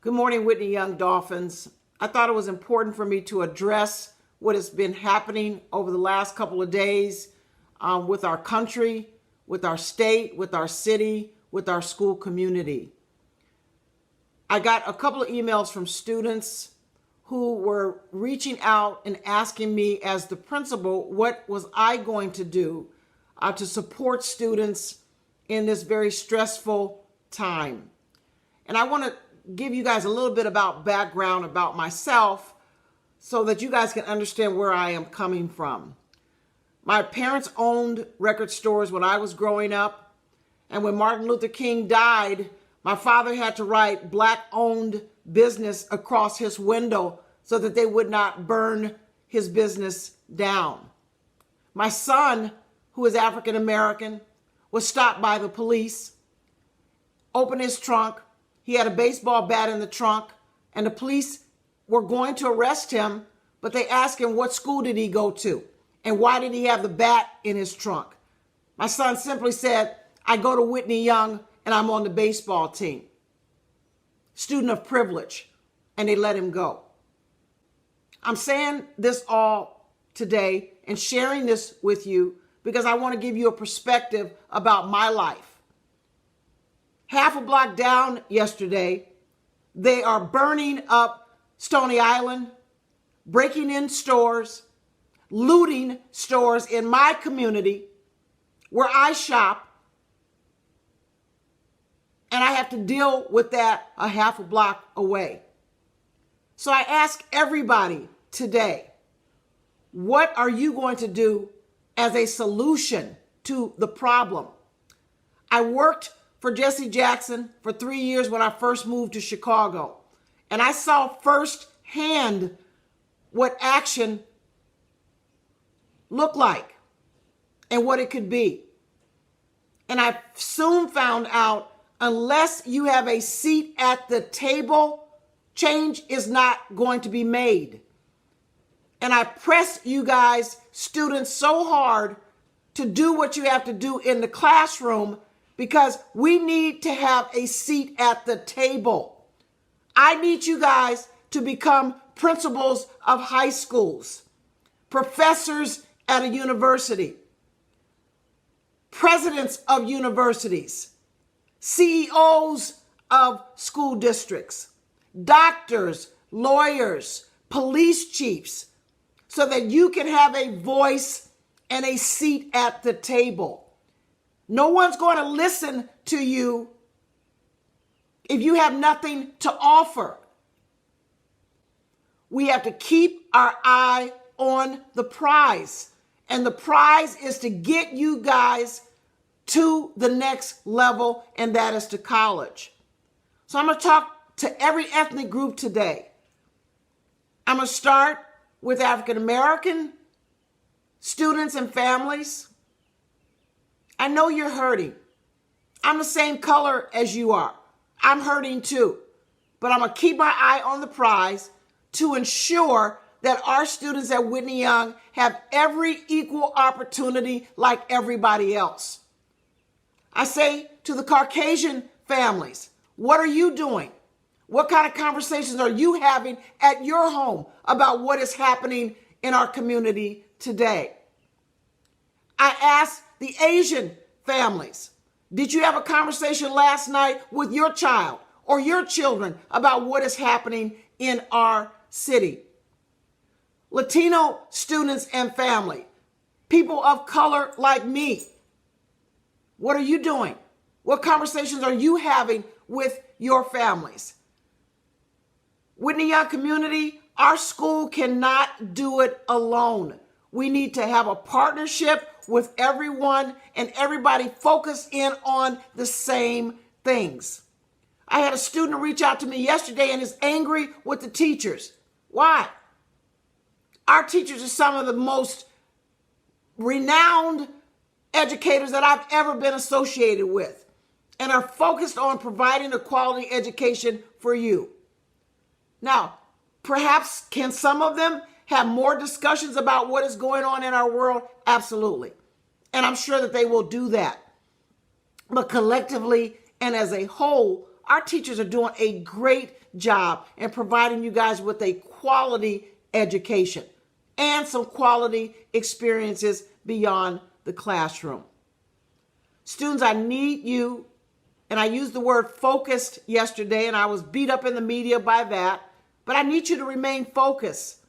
Good morning, Whitney Young Dolphins. I thought it was important for me to address what has been happening over the last couple of days with our country, with our state, with our city, with our school community. I got a couple of emails from students who were reaching out and asking me as the principal, what was I going to do to support students in this very stressful time. And I want to give you guys a little bit about background about myself so that you guys can understand where I am coming from. My parents owned record stores when I was growing up. And when Martin Luther King died, my father had to write Black-owned business across his window so that they would not burn his business down. My son, who is African American, was stopped by the police, opened his trunk. He had a baseball bat in the trunk, and the police were going to arrest him, but they asked him what school did he go to and why did he have the bat in his trunk. My son simply said, I go to Whitney Young and I'm on the baseball team. Student of privilege, and they let him go. I'm saying this all today and sharing this with you because I want to give you a perspective about my life. Half a block down yesterday, they are burning up Stony Island, breaking in stores, looting stores in my community where I shop, and I have to deal with that a half a block away. So I ask everybody today, what are you going to do as a solution to the problem? I worked for Jesse Jackson for 3 years when I first moved to Chicago. And I saw firsthand what action looked like and what it could be. And I soon found out unless you have a seat at the table, change is not going to be made. And I press you guys, students, so hard to do what you have to do in the classroom because we need to have a seat at the table. I need you guys to become principals of high schools, professors at a university, presidents of universities, CEOs of school districts, doctors, lawyers, police chiefs, so that you can have a voice and a seat at the table. No one's going to listen to you if you have nothing to offer. We have to keep our eye on the prize. And the prize is to get you guys to the next level, and that is to college. So I'm going to talk to every ethnic group today. I'm going to start with African American students and families. I know you're hurting. I'm the same color as you are. I'm hurting too. But I'm going to keep my eye on the prize to ensure that our students at Whitney Young have every equal opportunity like everybody else. I say to the Caucasian families, what are you doing? What kind of conversations are you having at your home about what is happening in our community today? I ask the Asian families, did you have a conversation last night with your child or your children about what is happening in our city? Latino students and family, people of color like me, what are you doing? What conversations are you having with your families? Whitney Young community, our school cannot do it alone. We need to have a partnership with everyone and everybody focused in on the same things. I had a student reach out to me yesterday and is angry with the teachers. Why? Our teachers are some of the most renowned educators that I've ever been associated with and are focused on providing a quality education for you. Now, perhaps can some of them have more discussions about what is going on in our world? Absolutely. And I'm sure that they will do that. But collectively and as a whole, Our teachers are doing a great job in providing you guys with a quality education and some quality experiences beyond the classroom. Students, I need you, and I used the word focused yesterday, and I was beat up in the media by that, but I need you to remain focused.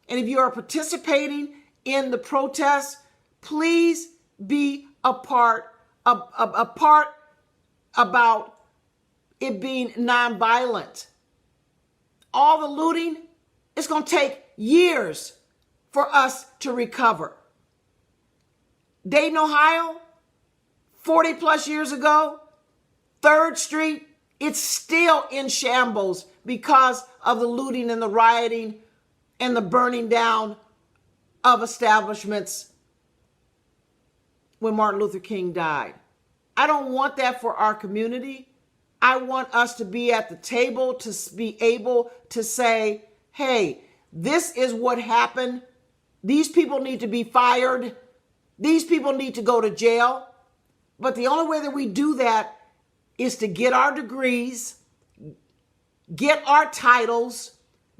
And if you are participating in the protest, please be a part about it being nonviolent. All the looting, it's going to take years for us to recover. Dayton, Ohio, 40 plus years ago, 3rd Street, it's still in shambles because of the looting and the rioting and the burning down of establishments when Martin Luther King died. I don't want that for our community. I want us to be at the table to be able to say, hey, this is what happened. These people need to be fired. These people need to go to jail. But the only way that we do that is to get our degrees, get our titles,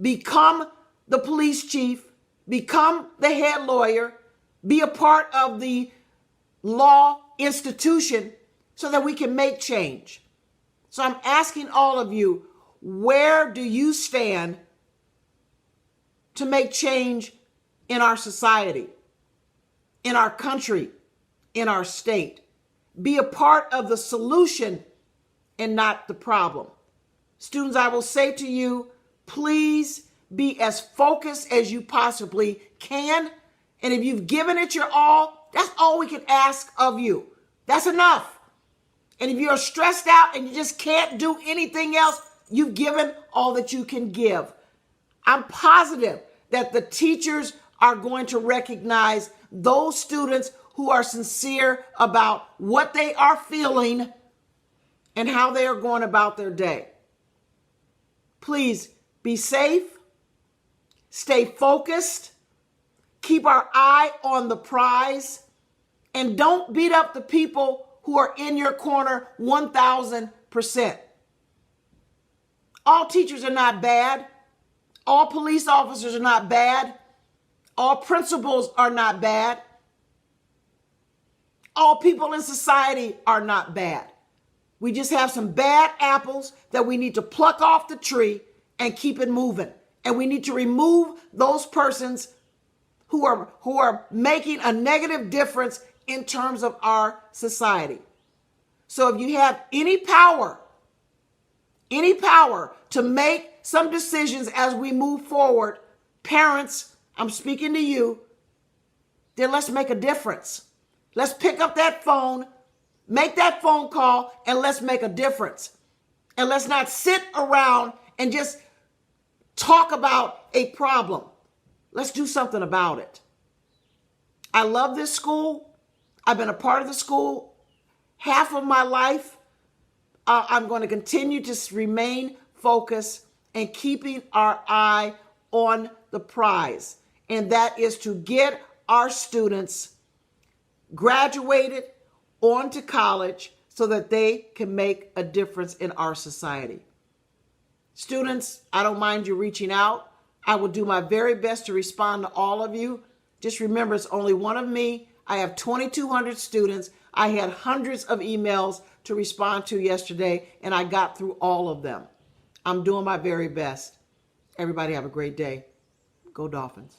become the police chief, become the head lawyer, be a part of the law institution so that we can make change. So I'm asking all of you, where do you stand to make change in our society, in our country, in our state? Be a part of the solution and not the problem. Students, I will say to you, please be as focused as you possibly can. And if you've given it your all, that's all we can ask of you. That's enough. And if you're stressed out and you just can't do anything else, you've given all that you can give. I'm positive that the teachers are going to recognize those students who are sincere about what they are feeling and how they are going about their day. Please be safe, stay focused, keep our eye on the prize, and don't beat up the people who are in your corner 1,000%. All teachers are not bad. All police officers are not bad. All principals are not bad. All people in society are not bad. We just have some bad apples that we need to pluck off the tree and keep it moving. And we need to remove those persons who are making a negative difference in terms of our society. So if you have any power to make some decisions as we move forward, parents, I'm speaking to you, then let's make a difference. Let's pick up that phone, make that phone call, and let's make a difference. And let's not sit around and just talk about a problem. Let's do something about it. I love this school. I've been a part of the school half of my life. I'm going to continue to remain focused and keeping our eye on the prize. And that is to get our students graduated on to college so that they can make a difference in our society. Students, I don't mind you reaching out. I will do my very best to respond to all of you. Just remember, it's only one of me. I have 2,200 students. I had hundreds of emails to respond to yesterday, and I got through all of them. I'm doing my very best. Everybody have a great day. Go Dolphins.